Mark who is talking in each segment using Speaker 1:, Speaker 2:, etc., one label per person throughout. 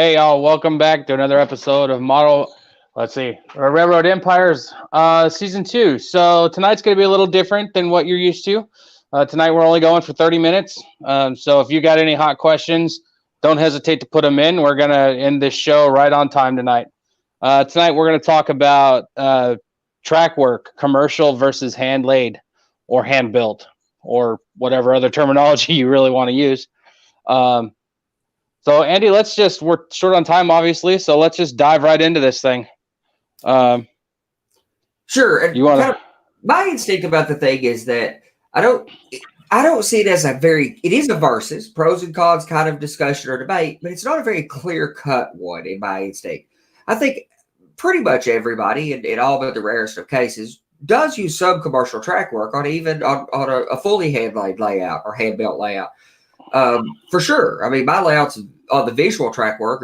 Speaker 1: Hey, y'all, welcome back to another episode of Railroad Empires, Season 2. So tonight's going to be a little different than what you're used to. Tonight we're only going for 30 minutes. So if you got any hot questions, don't hesitate to put them in. We're going to end this show right on time tonight. Tonight we're going to talk about track work, commercial versus hand-laid or hand-built or whatever other terminology you really want to use. So, Andy, we're short on time, obviously, so let's just dive right into this thing.
Speaker 2: Sure. And my instinct about the thing is that I don't see it as it is a versus, pros and cons kind of discussion or debate, but it's not a very clear-cut one in my instinct. I think pretty much everybody, in all but the rarest of cases, does use some commercial track work on a fully hand-laid layout or hand-built layout. For sure. I mean, my layouts on the visible track work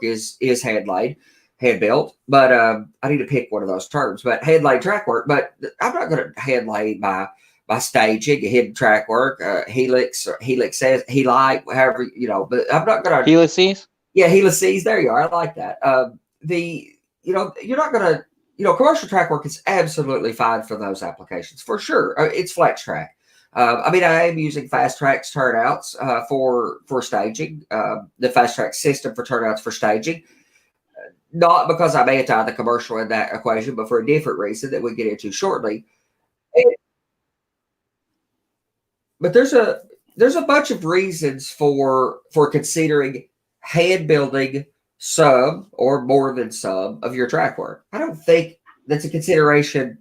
Speaker 2: is hand-laid, hand-built, but I need to pick one of those terms. But hand-laid track work, but I'm not going to hand-lay my staging, hidden track work, helix or helix says helite, however, but I'm not going to
Speaker 1: helices.
Speaker 2: Yeah, helices. There you are. I like that. You're not going to, commercial track work is absolutely fine for those applications for sure. It's flex track. I am using Fast Track's turnouts for staging, the Fast Track system for turnouts for staging. Not because I'm anti the commercial in that equation, but for a different reason that we get into shortly. But there's a bunch of reasons for considering hand building some or more than some of your track work. I don't think that's a consideration.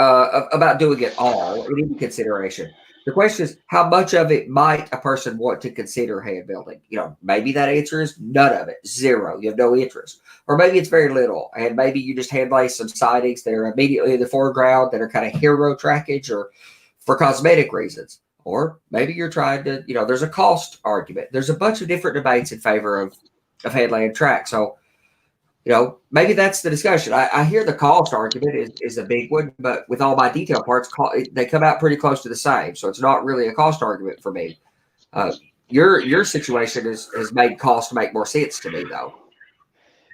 Speaker 2: About doing it all in any consideration. The question is, how much of it might a person want to consider hand building? Maybe that answer is none of it, zero. You have no interest. Or maybe it's very little, and maybe you just hand lay some sidings that are immediately in the foreground that are kind of hero trackage or for cosmetic reasons. Or maybe you're trying to, there's a cost argument. There's a bunch of different debates in favor of hand laying track. So, maybe that's the discussion. I hear the cost argument is a big one, but with all my detail parts, they come out pretty close to the same. So it's not really a cost argument for me. Your situation has made cost make more sense to me, though.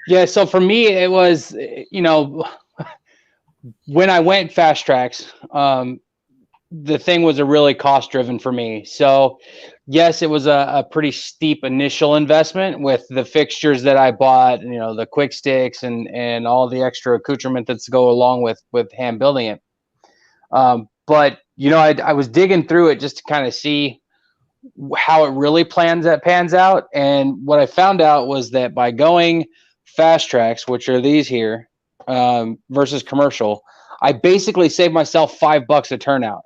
Speaker 1: Yeah. So for me, it was, when I went Fast Tracks, the thing was a really cost driven for me. So yes, it was a pretty steep initial investment with the fixtures that I bought, the quick sticks and all the extra accoutrement that's go along with hand building it. But I was digging through it just to kind of see how it really pans out. And what I found out was that by going Fast Tracks, which are these here, versus commercial, I basically saved myself $5 a turnout.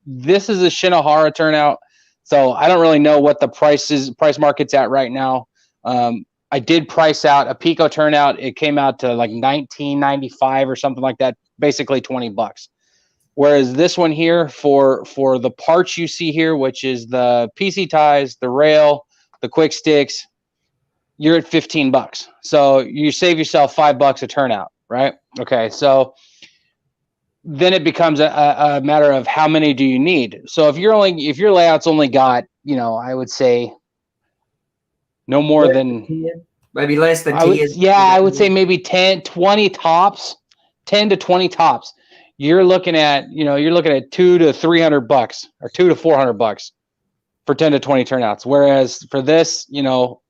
Speaker 1: This is a Shinohara turnout, so I don't really know what the price market's at right now. I did price out a Pico turnout. It came out to like $19.95 or something like that, basically $20. Whereas this one here, for the parts you see here, which is the PC ties, the rail, the quick sticks, you're at $15. So you save yourself $5 a turnout, right? Okay, so then it becomes a matter of how many do you need. So if your layout's only got, I would say no more than
Speaker 2: maybe less than 10.
Speaker 1: I would say maybe 10, 20 tops, 10 to 20 tops. You're looking at, $200 to $300 or $200 to $400 for 10 to 20 turnouts. Whereas for this,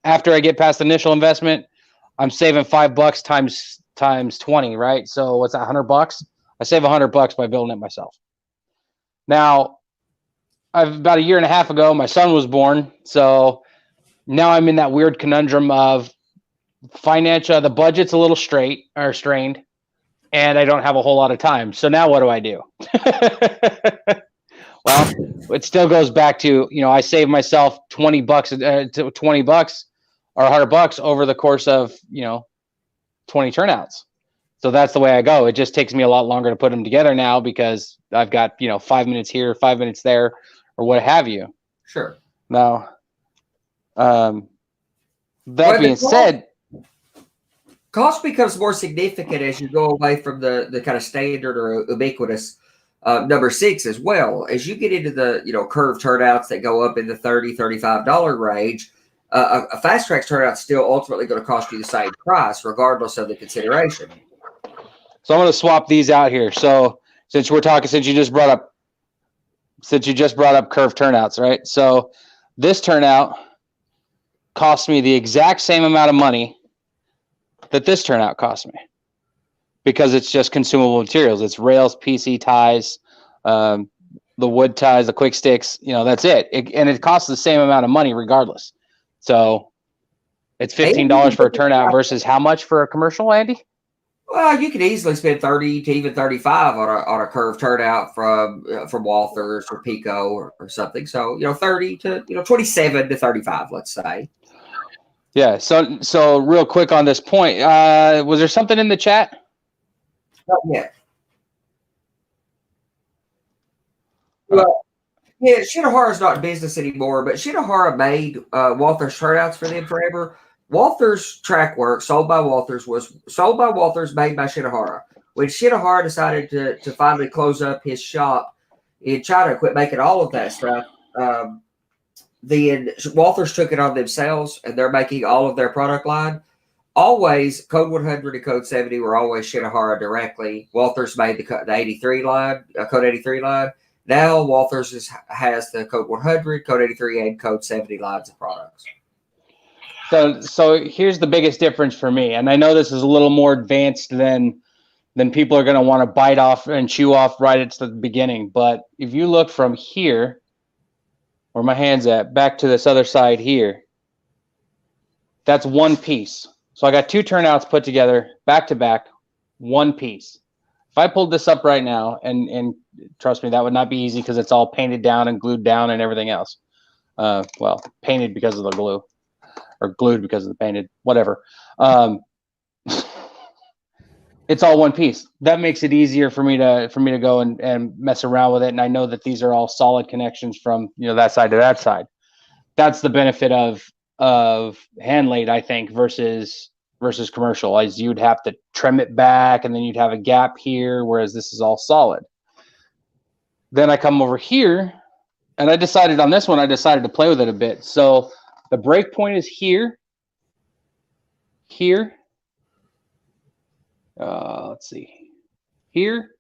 Speaker 1: after I get past the initial investment, I'm saving $5 times 20, right? So what's that, $100? I save $100 by building it myself. Now, about a year and a half ago, my son was born. So now I'm in that weird conundrum of the budget's a little strained, and I don't have a whole lot of time. So now what do I do? Well, it still goes back to, I save myself $20 to $20 or $100 over the course of, 20 turnouts. So that's the way I go. It just takes me a lot longer to put them together now because I've got, 5 minutes here, 5 minutes there, or what have you.
Speaker 2: Sure.
Speaker 1: Now, being said,
Speaker 2: cost becomes more significant as you go away from the kind of standard or ubiquitous number 6 as well. As you get into the, curved turnouts that go up in the $30, $35 range, A fast track turnout is still ultimately going to cost you the same price, regardless of the consideration.
Speaker 1: So I'm going to swap these out here. So since you just brought up curved turnouts, right? So this turnout cost me the exact same amount of money that this turnout cost me, because it's just consumable materials. It's rails, PC ties, the wood ties, the quick sticks. That's it. And it costs the same amount of money regardless. So it's $15 for a turnout versus how much for a commercial, Andy?
Speaker 2: Well, you could easily spend 30 to even 35 on a curved turnout from Walthers or Pico or something. So 30 to 27 to 35, let's say.
Speaker 1: Yeah. So real quick on this point, was there something in the chat?
Speaker 2: Not yet. Well, yeah, Shinohara's not in business anymore, but Shinohara made Walther's turnouts for them forever. Walther's Trackwork, sold by Walther's, made by Shinohara. When Shinohara decided to finally close up his shop in China, quit making all of that stuff, then Walther's took it on themselves, and they're making all of their product line. Always, Code 100 and Code 70 were always Shinohara directly. Walther's made the 83 line, Code 83 line. Now Walther's has the Code 100, Code 83, and Code 70 lines of products.
Speaker 1: So here's the biggest difference for me, and I know this is a little more advanced than people are going to want to bite off and chew off right at the beginning. But if you look from here, where my hand's at, back to this other side here, that's one piece. So I got two turnouts put together, back to back, one piece. If I pulled this up right now, and trust me, that would not be easy because it's all painted down and glued down and everything else. Well, painted because of the glue, or glued because of the painted, whatever. It's all one piece. That makes it easier for me to go and mess around with it. And I know that these are all solid connections from that side to that side. That's the benefit of hand laid, I think, versus commercial, as you'd have to trim it back and then you'd have a gap here, whereas this is all solid. Then I come over here, and I decided on this one, I decided to play with it a bit. So the break point is here. Let's see, here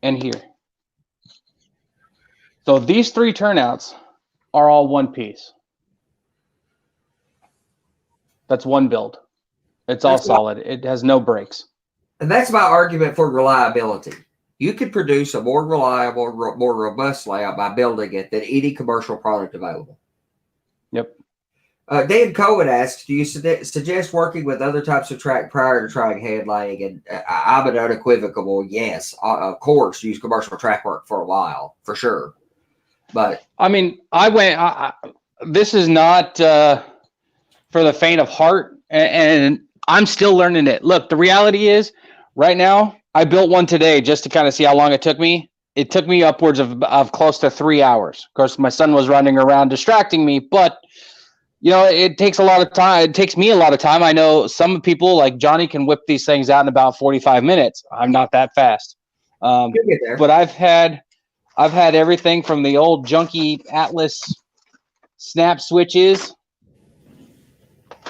Speaker 1: and here. So these three turnouts are all one piece. That's one build. It's all solid. It has no breaks.
Speaker 2: And that's my argument for reliability. You could produce a more reliable, more robust layout by building it than any commercial product available.
Speaker 1: Yep.
Speaker 2: Dan Cohen asks, do you suggest working with other types of track prior to trying hand laying? And I'm an unequivocal yes. Of course, use commercial track work for a while, for sure. But
Speaker 1: I mean, this is not for the faint of heart, and I'm still learning it. Look, the reality is, right now, I built one today just to kind of see how long it took me. It took me upwards of close to 3 hours. Of course, my son was running around distracting me, but it takes a lot of time. It takes me a lot of time. I know some people like Johnny can whip these things out in about 45 minutes. I'm not that fast. But I've had everything from the old junky Atlas snap switches.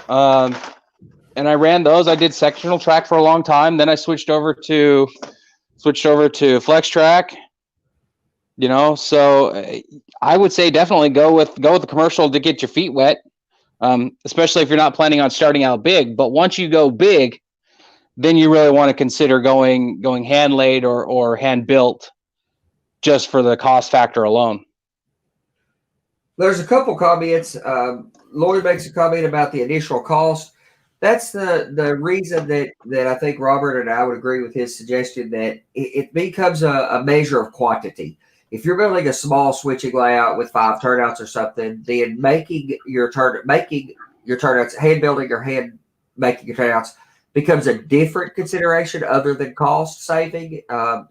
Speaker 1: And I ran those. I did sectional track for a long time. Then I switched over to flex track. So I would say definitely go with the commercial to get your feet wet. Especially if you're not planning on starting out big. But once you go big, then you really want to consider going hand laid or hand built, just for the cost factor alone.
Speaker 2: There's a couple comments. Lloyd makes a comment about the initial cost. That's the reason that I think Robert and I would agree with his suggestion that it becomes a measure of quantity. If you're building a small switching layout with 5 turnouts or something, then making your turnouts, hand building or hand making your turnouts becomes a different consideration other than cost saving.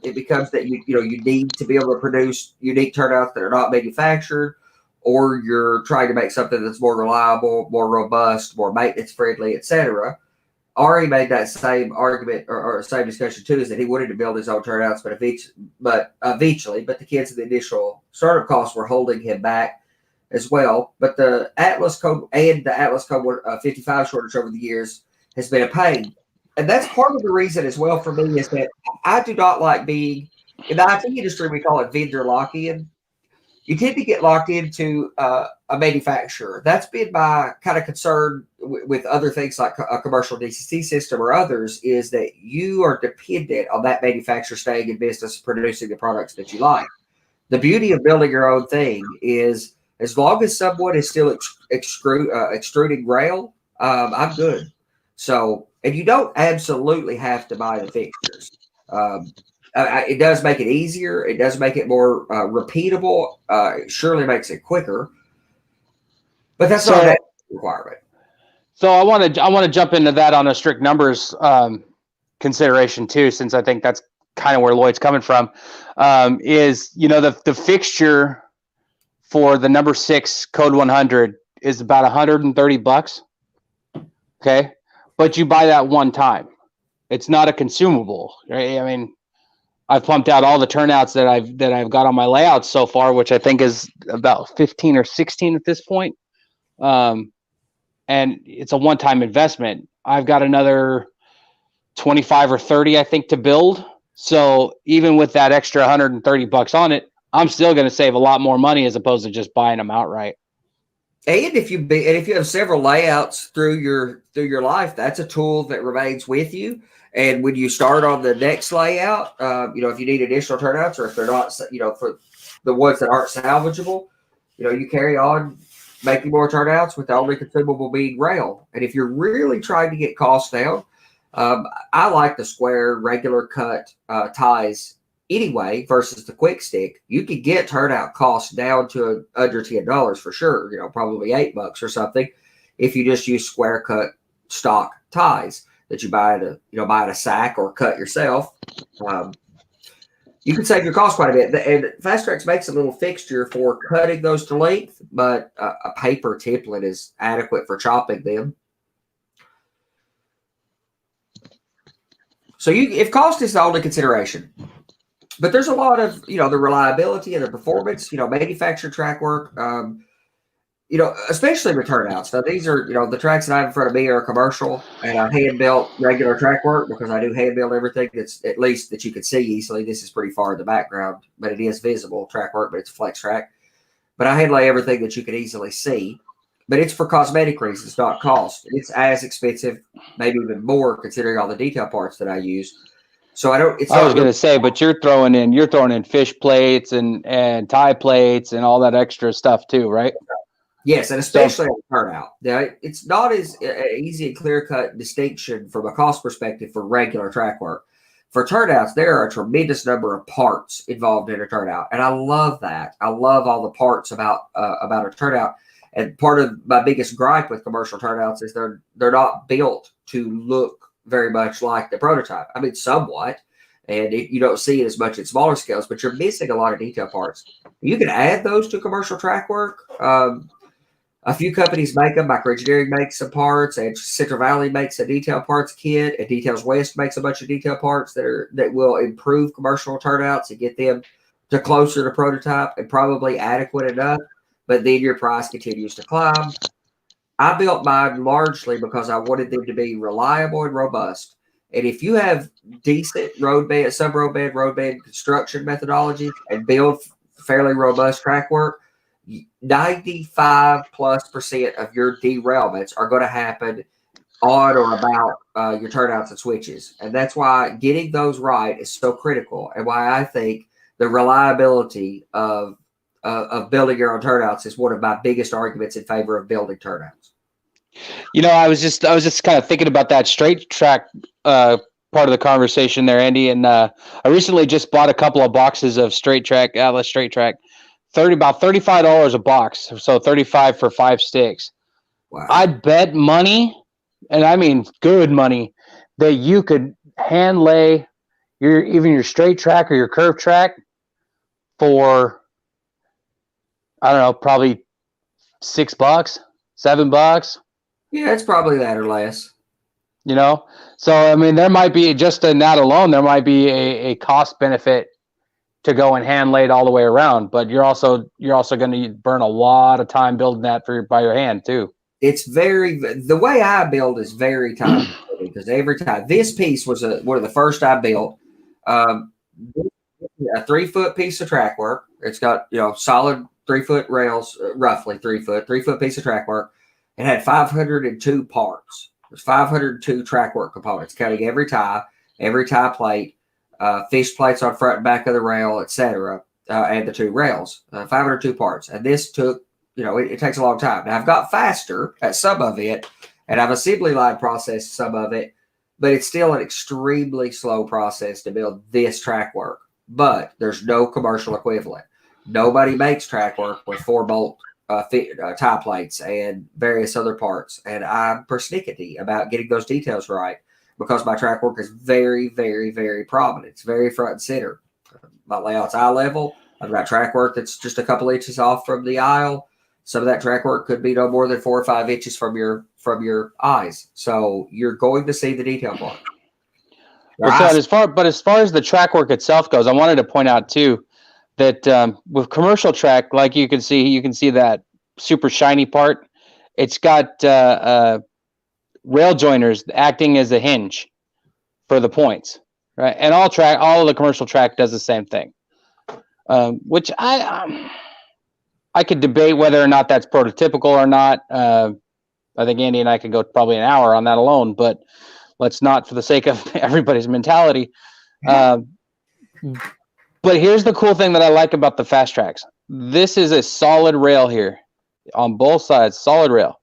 Speaker 2: It becomes that you need to be able to produce unique turnouts that are not manufactured, or you're trying to make something that's more reliable, more robust, more maintenance friendly, etc. Ari made that same argument or same discussion too, is that he wanted to build his own turnouts, but eventually, the kids in the initial startup costs were holding him back. as well. But the Atlas Code and the Atlas Code 55 shortage over the years has been a pain. And that's part of the reason as well for me is that I do not like being in the IT industry. We call it vendor lock-in. You tend to get locked into a manufacturer. That's been my kind of concern with other things like a commercial DCC system or others, is that you are dependent on that manufacturer staying in business, producing the products that you like. The beauty of building your own thing is, as long as someone is still extruding rail, I'm good. So, and you don't absolutely have to buy the fixtures. It does make it easier. It does make it more repeatable. It surely makes it quicker, but that's not a requirement.
Speaker 1: So I want to jump into that on a strict numbers consideration too, since I think that's kind of where Lloyd's coming from. Is the fixture for the number 6 code 100 is about $130. Okay, but you buy that one time. It's not a consumable, right? I mean, I've pumped out all the turnouts that I've got on my layouts so far, which I think is about 15 or 16 at this point. And it's a one-time investment. I've got another 25 or 30, I think, to build. So even with that extra $130 on it, I'm still going to save a lot more money as opposed to just buying them outright.
Speaker 2: And if you have several layouts through your life, that's a tool that remains with you. And when you start on the next layout, if you need additional turnouts, or if they're not, for the ones that aren't salvageable, you carry on making more turnouts with the only consumable being rail. And if you're really trying to get costs down, I like the square regular cut ties anyway versus the quick stick. You could get turnout costs down to under $10 for sure, probably $8 or something, if you just use square cut stock ties that you buy at a sack or cut yourself. You can save your cost quite a bit. And Fast Tracks makes a little fixture for cutting those to length, but a paper template is adequate for chopping them. So if cost is the only consideration, but there's a lot of, the reliability and the performance, manufactured Trackwork, especially with turnouts. Now, these are, the tracks that I have in front of me are commercial, and I hand-built regular Trackwork because I do hand-build everything that's at least that you can see easily. This is pretty far in the background, but it is visible Trackwork, but it's a flex track. But I hand lay everything that you can easily see. But it's for cosmetic reasons, not cost. It's as expensive, maybe even more, considering all the detail parts that I use. So I was
Speaker 1: going to say, but you're throwing in fish plates and tie plates and all that extra stuff too, right?
Speaker 2: Yes, and especially on turnout. Now, it's not as easy and clear-cut distinction from a cost perspective for regular track work. For turnouts, there are a tremendous number of parts involved in a turnout, and I love that. I love all the parts about a turnout. And part of my biggest gripe with commercial turnouts is they're not built to look very much like the prototype. I mean, somewhat, and you don't see it as much at smaller scales, but you're missing a lot of detail parts. You can add those to commercial track work. A few companies make them. Microengineering makes some parts, and Central Valley makes a detail parts kit, and Details West makes a bunch of detail parts that will improve commercial turnouts and get them to closer to prototype and probably adequate enough. But then your price continues to climb. I built mine largely because I wanted them to be reliable and robust. And if you have decent roadbed, roadbed construction methodologies and build fairly robust track work, 95+% of your derailments are going to happen on or about your turnouts and switches. And that's why getting those right is so critical, and why I think the reliability of building your own turnouts is one of my biggest arguments in favor of building turnouts.
Speaker 1: I was just kind of thinking about that straight track part of the conversation there, Andy. And I recently just bought a couple of boxes of straight track, Atlas straight track, about $35 a box. So 35 for 5 sticks.
Speaker 2: Wow.
Speaker 1: I'd bet money, and I mean good money, that you could hand lay your straight track or your curved track for, I don't know, probably $6, $7.
Speaker 2: Yeah, it's probably that or less.
Speaker 1: So I mean, there might be, just in that alone, there might be a cost benefit to go and hand lay it all the way around. But you're also going to burn a lot of time building that by your hand too.
Speaker 2: It's the way I build is very time because every time this piece was one of the first I built. A 3-foot piece of Trackwork. It's got solid 3-foot rails, roughly 3-foot piece of Trackwork. It had 502 parts. There's 502 Trackwork components, counting every tie plate, fish plates on front and back of the rail, etc., and the 2 rails. 502 parts, and this took. It takes a long time. Now, I've got faster at some of it, and I've assembly line processed some of it, but it's still an extremely slow process to build this Trackwork. But there's no commercial equivalent. Nobody makes Trackwork with 4-bolt tie plates and various other parts, and I'm persnickety about getting those details right because my Trackwork is very, very, very prominent. It's very front and center. My layout's eye level. I've got Trackwork that's just a couple inches off from the aisle. Some of that Trackwork could be no more than 4 or 5 inches from your eyes. So you're going to see the detail part.
Speaker 1: Well, so as far as the Trackwork itself goes, I wanted to point out too that with commercial track, like you can see that super shiny part. It's got rail joiners acting as a hinge for the points, right? And all of the commercial track does the same thing, which I could debate whether or not that's prototypical or not. I think Andy and I could go probably an hour on that alone, but let's not for the sake of everybody's mentality. But here's the cool thing that I like about the Fast Tracks. This is a solid rail here on both sides, solid rail.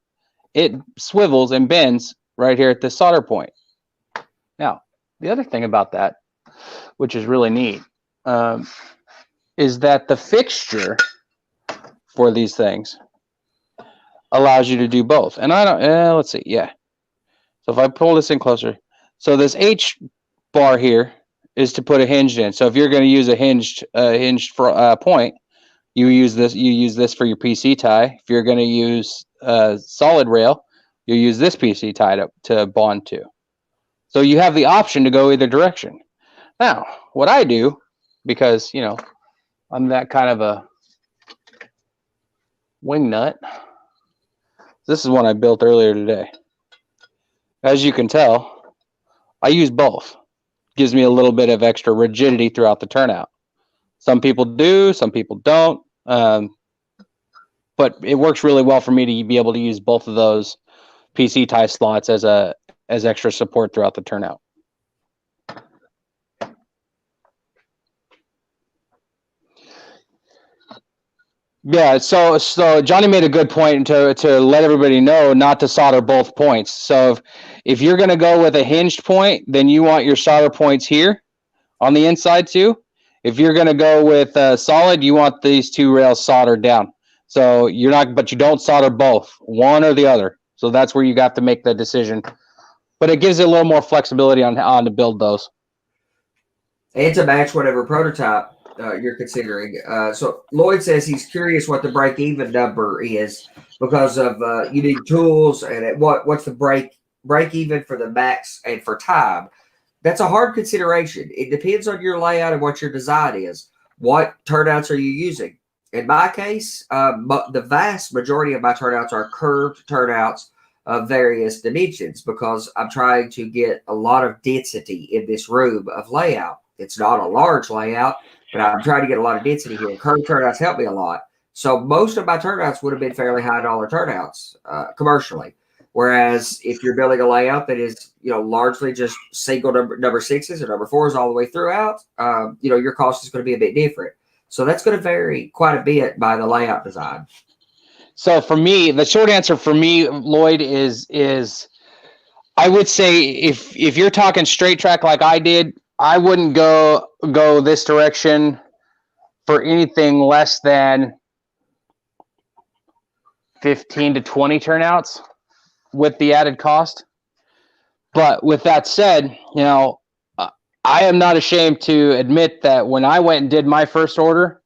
Speaker 1: It swivels and bends right here at the solder point. Now, the other thing about that, which is really neat, is that the fixture for these things allows you to do both. And I don't, let's see. Yeah. So if I pull this in closer, so this H bar here is to put a hinge in. So if you're going to use a hinged point, you use this for your PC tie. If you're going to use solid rail, you use this PC tie to bond to. So you have the option to go either direction. Now, what I do, because, I'm that kind of a wing nut. This is one I built earlier today. As you can tell, I use both. Gives me a little bit of extra rigidity throughout the turnout. Some people do, some people don't. But it works really well for me to be able to use both of those PC tie slots as extra support throughout the turnout. Yeah, so Johnny made a good point to let everybody know not to solder both points. So if you're going to go with a hinged point, then you want your solder points here on the inside too. If you're going to go with solid, you want these 2 rails soldered down. So you don't solder both, one or the other. So that's where you got to make the decision. But it gives it a little more flexibility on to build those.
Speaker 2: And to match whatever prototype you're considering. So Lloyd says he's curious what the break-even number is because of you need tools and what's the break-even for the max and for time. That's a hard consideration. It depends on your layout and what your design is. What turnouts are you using? In my case, the vast majority of my turnouts are curved turnouts of various dimensions because I'm trying to get a lot of density in this room of layout. It's not a large layout, but I'm trying to get a lot of density here. Curved turnouts help me a lot. So most of my turnouts would have been fairly high dollar turnouts commercially. Whereas if you're building a layout that is, largely just single number 6s or number 4s all the way throughout, your cost is going to be a bit different. So that's going to vary quite a bit by the layout design.
Speaker 1: So for me, the short answer for me, Lloyd, is I would say if you're talking straight track like I did, I wouldn't go this direction for anything less than 15 to 20 turnouts with the added cost. But with that said, I am not ashamed to admit that when I went and did my first order,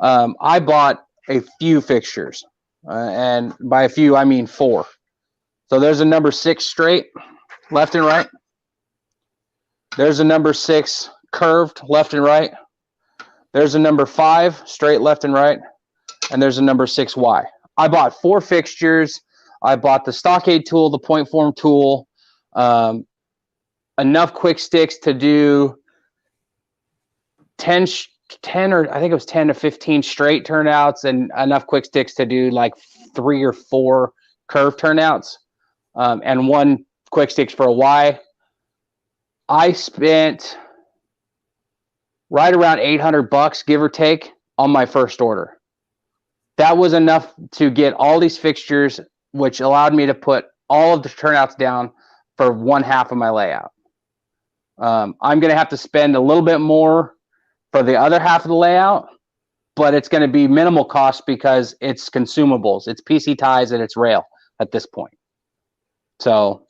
Speaker 1: I bought a few fixtures. And by a few, I mean 4. So there's a number 6 straight, left and right. There's a number 6 curved, left and right. There's a number 5 straight left and right, and there's a number 6Y. I bought 4 fixtures. I bought the stockade tool, the point form tool, enough quick sticks to do 10 or I think it was 10 to 15 straight turnouts, and enough quick sticks to do like 3 or 4 curve turnouts, and 1 quick sticks for a Y. I spent right around $800, give or take, on my first order. That was enough to get all these fixtures, which allowed me to put all of the turnouts down for 1/2 of my layout. I'm going to have to spend a little bit more for the other half of the layout, but it's going to be minimal cost because it's consumables. It's PC ties and it's rail at this point. So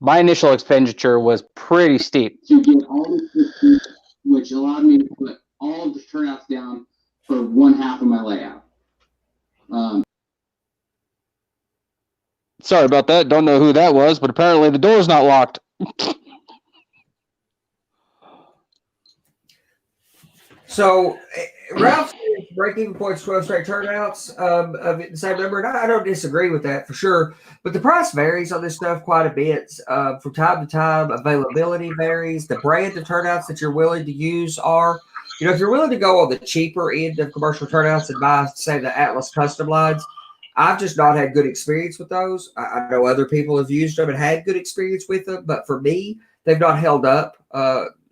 Speaker 1: my initial expenditure was pretty steep. To get all the fixtures, which allowed me to put all of the turnouts down for 1/2 of my layout. Sorry about that. Don't know who that was, but apparently the door's not locked.
Speaker 2: So Ralph says break-even points 12 straight turnouts of the same number, and I don't disagree with that for sure. But the price varies on this stuff quite a bit from time to time. Availability varies. The brand of turnouts that you're willing to use are, if you're willing to go on the cheaper end of commercial turnouts and buy, say, the Atlas custom lines, I've just not had good experience with those. I know other people have used them and had good experience with them, but for me, they've not held up.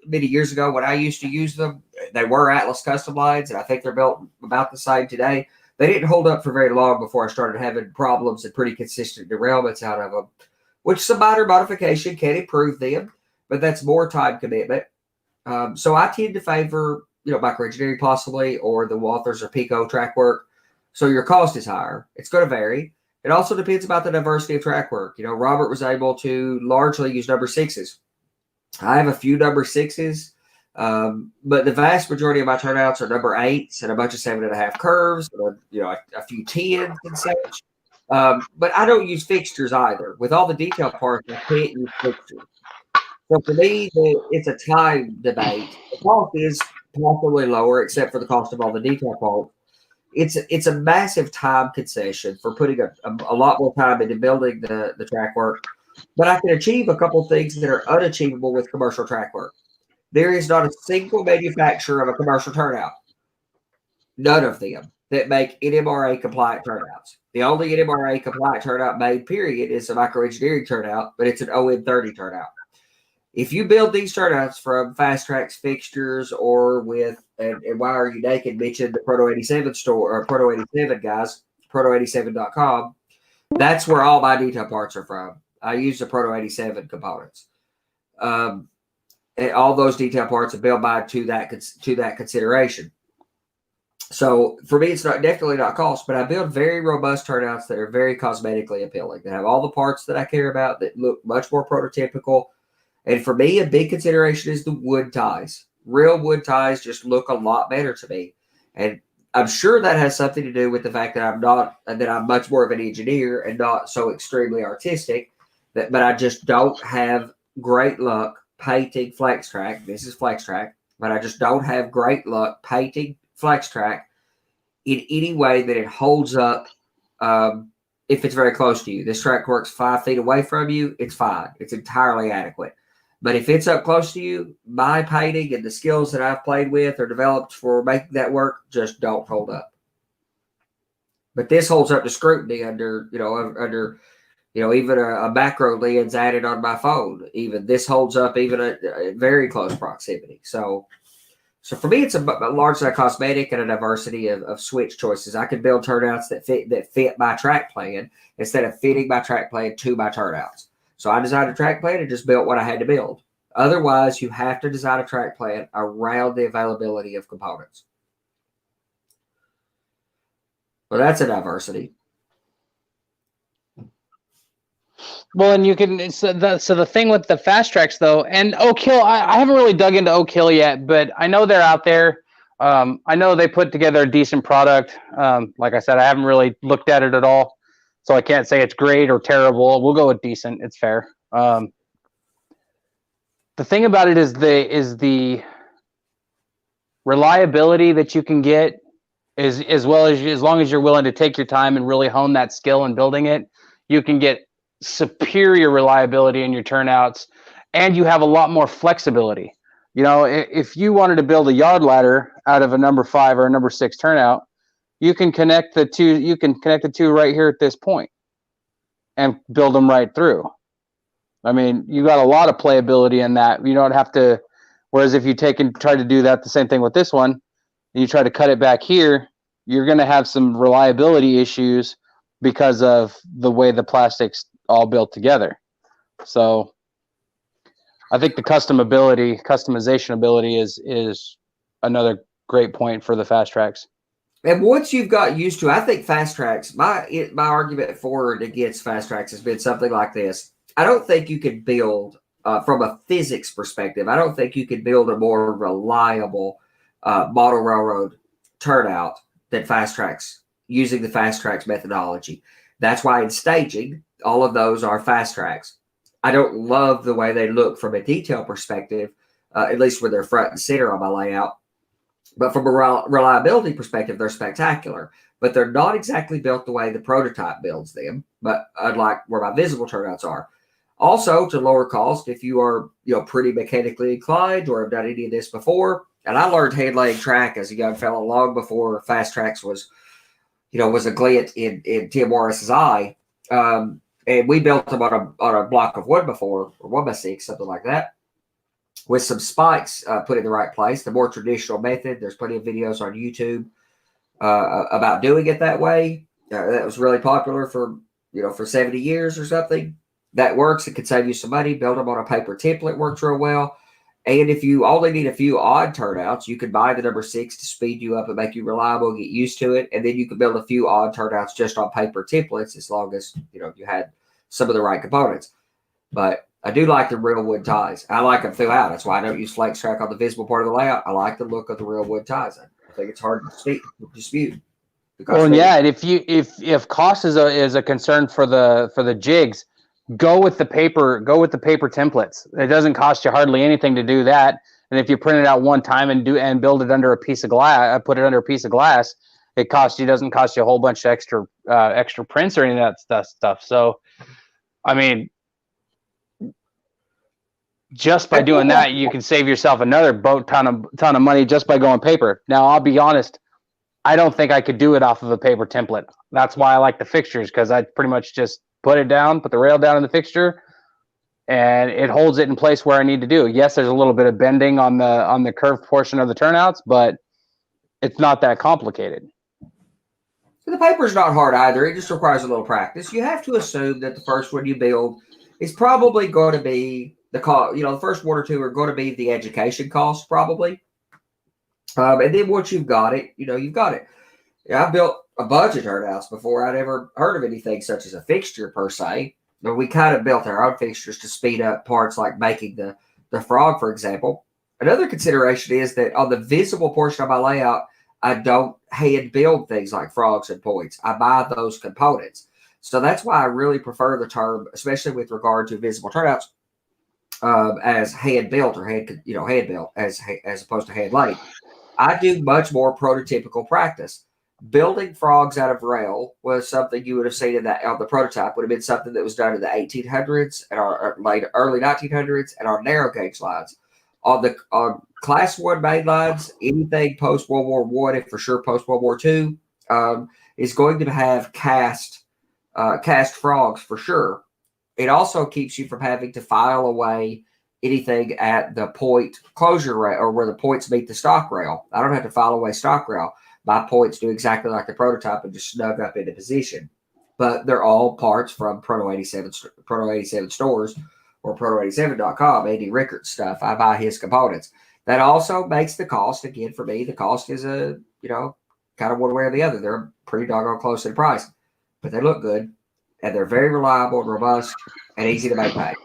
Speaker 2: Many years ago when I used to use them, they were Atlas custom lines, and I think they're built about the same today. They didn't hold up for very long before I started having problems and pretty consistent derailments out of them, which some minor modification can improve them, but that's more time commitment. So I tend to favor, microengineering possibly, or the Walthers or Pico Trackwork. So your cost is higher. It's going to vary. It also depends about the diversity of Trackwork. Robert was able to largely use number 6s. I have a few number 6s, but the vast majority of my turnouts are number 8s and a bunch of 7.5 curves, a few 10s and such. But I don't use fixtures either. With all the detail parts, I can't use fixtures. So for me, it's a time debate. The cost is possibly lower, except for the cost of all the detail parts. It's a massive time concession for putting a lot more time into building the track work. But I can achieve a couple things that are unachievable with commercial track work. There is not a single manufacturer of a commercial turnout, none of them, that make NMRA compliant turnouts. The only NMRA compliant turnout made, period, is a microengineering turnout, but it's an OM30 turnout. If you build these turnouts from Fast Track's fixtures or with, and Why Are You Naked mentioned the Proto 87 store, or Proto 87 guys, proto87.com, that's where all my detail parts are from. I use the Proto 87 components. All those detail parts are built by to that consideration. So for me, it's definitely not cost, but I build very robust turnouts that are very cosmetically appealing, that have all the parts that I care about, that look much more prototypical. And for me, a big consideration is the wood ties. Real wood ties just look a lot better to me. And I'm sure that has something to do with the fact that I'm much more of an engineer and not so extremely artistic. But I just don't have great luck painting flex track. This is flex track, but I just don't have great luck painting flex track in any way that it holds up. If it's very close to you, this track works 5 feet away from you, it's fine. It's entirely adequate. But if it's up close to you, my painting and the skills that I've played with or developed for making that work just don't hold up. But this holds up to scrutiny under even a macro lens added on my phone. Even this holds up even at very close proximity. So for me, it's a largely cosmetic and a diversity of switch choices. I can build turnouts that fit my track plan instead of fitting my track plan to my turnouts. So I designed a track plan and just built what I had to build. Otherwise, you have to design a track plan around the availability of components. Well, that's a diversity.
Speaker 1: Well, and you can, so the thing with the fast tracks though, and Oak Hill, I haven't really dug into Oak Hill yet, but I know they're out there. I know they put together a decent product. Like I said, I haven't really looked at it at all, so I can't say it's great or terrible. We'll go with decent. It's fair. The thing about it is the reliability that you can get is as long as you're willing to take your time and really hone that skill in building it, you can get superior reliability in your turnouts, and you have a lot more flexibility. You know, if you wanted to build a yard ladder out of a number 5 or a number 6 turnout, you can connect the two. You can connect the two right here at this point and build them right through. I mean, you got a lot of playability in that. You don't have to. Whereas if you take and try to do that, the same thing with this one, and you try to cut it back here, you're going to have some reliability issues because of the way the plastic's all built together. So I think the customization ability is another great point for the fast tracks.
Speaker 2: And once you've got used to, I think fast tracks, my argument for and against fast tracks has been something like this. I don't think you could build, from a physics perspective, I don't think you could build a more reliable model railroad turnout than fast tracks using the fast tracks methodology. That's why in staging, all of those are fast tracks. I don't love the way they look from a detail perspective, at least when they're front and center on my layout. But from a reliability perspective, they're spectacular. But they're not exactly built the way the prototype builds them, but unlike where my visible turnouts are. Also, to lower cost, if you are pretty mechanically inclined or have done any of this before, and I learned hand laying track as a young fellow long before fast tracks was a glint in Tim Morris's eye. And we built them on a block of wood before, or 1x6, something like that, with some spikes put in the right place. The more traditional method, there's plenty of videos on YouTube about doing it that way. That was really popular for 70 years or something. That works. It could save you some money. Build them on a paper template works real well. And if you only need a few odd turnouts, you can buy the number 6 to speed you up and make you reliable, get used to it. And then you can build a few odd turnouts just on paper templates as long as you had some of the right components. But I do like the real wood ties. I like them throughout. That's why I don't use flex track on the visible part of the layout. I like the look of the real wood ties. I think it's hard to dispute.
Speaker 1: Well, yeah, and if cost is a concern for the jigs, go with the paper templates. It doesn't cost you hardly anything to do that. And if you print it out one time and build it under a piece of glass, put it under a piece of glass, doesn't cost you a whole bunch of extra prints or any of that stuff. So, I mean, just by doing that, you can save yourself another ton of money just by going paper. Now, I'll be honest, I don't think I could do it off of a paper template. That's why I like the fixtures, because I pretty much just put the rail down in the fixture, and it holds it in place where I need to do. Yes, there's a little bit of bending on the curved portion of the turnouts, but it's not that complicated.
Speaker 2: The paper's not hard either. It just requires a little practice. You have to assume that the first one you build is probably going to be the cost. The first one or two are going to be the education cost, probably. And then once you've got it, you've got it. Yeah, I built a bunch of turnouts before I'd ever heard of anything such as a fixture per se. But we kind of built our own fixtures to speed up parts like making the frog, for example. Another consideration is that on the visible portion of my layout, I don't hand build things like frogs and points. I buy those components. So that's why I really prefer the term, especially with regard to visible turnouts, as hand built or hand built as opposed to hand laid. I do much more prototypical practice. Building frogs out of rail was something you would have seen on the prototype. Would have been something that was done in the 1800s and our late early 1900s and our narrow gauge lines. On Class 1 main lines, anything post World War I, and for sure post World War II, is going to have cast frogs for sure. It also keeps you from having to file away anything at the point closure rail or where the points meet the stock rail. I don't have to file away stock rail. My points do exactly like the prototype and just snug up into position. But they're all parts from Proto 87 stores or Proto87.com, Andy Rickards stuff. I buy his components. That also makes the cost, again, for me, the cost is kind of one way or the other. They're pretty doggone close in price, but they look good and they're very reliable and robust and easy to make back.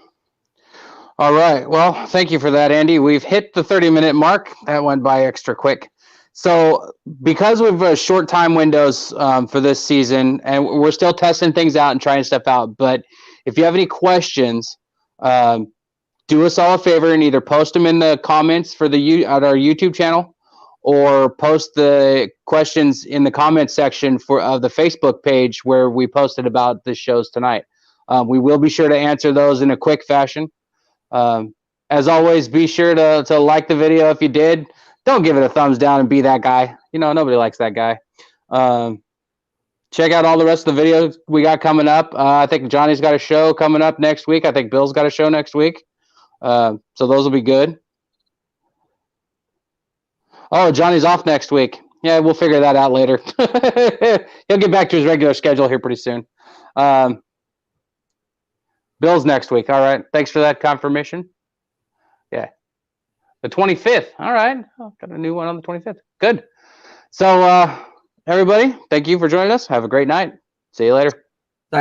Speaker 1: All right. Well, thank you for that, Andy. We've hit the 30-minute mark. That went by extra quick. So because we've short time windows for this season, and we're still testing things out and trying stuff out, but if you have any questions, do us all a favor and either post them in the comments at our YouTube channel, or post the questions in the comment section of the Facebook page where we posted about the shows tonight. We will be sure to answer those in a quick fashion. As always, be sure to like the video if you did. Don't give it a thumbs down and be that guy. You know, nobody likes that guy. Check out all the rest of the videos we got coming up. I think Johnny's got a show coming up next week. I think Bill's got a show next week. So those will be good. Oh, Johnny's off next week. Yeah, we'll figure that out later. He'll get back to his regular schedule here pretty soon. Bill's next week. All right. Thanks for that confirmation. Yeah. The 25th. All right. Oh, got a new one on the 25th. Good. So, everybody, thank you for joining us. Have a great night. See you later.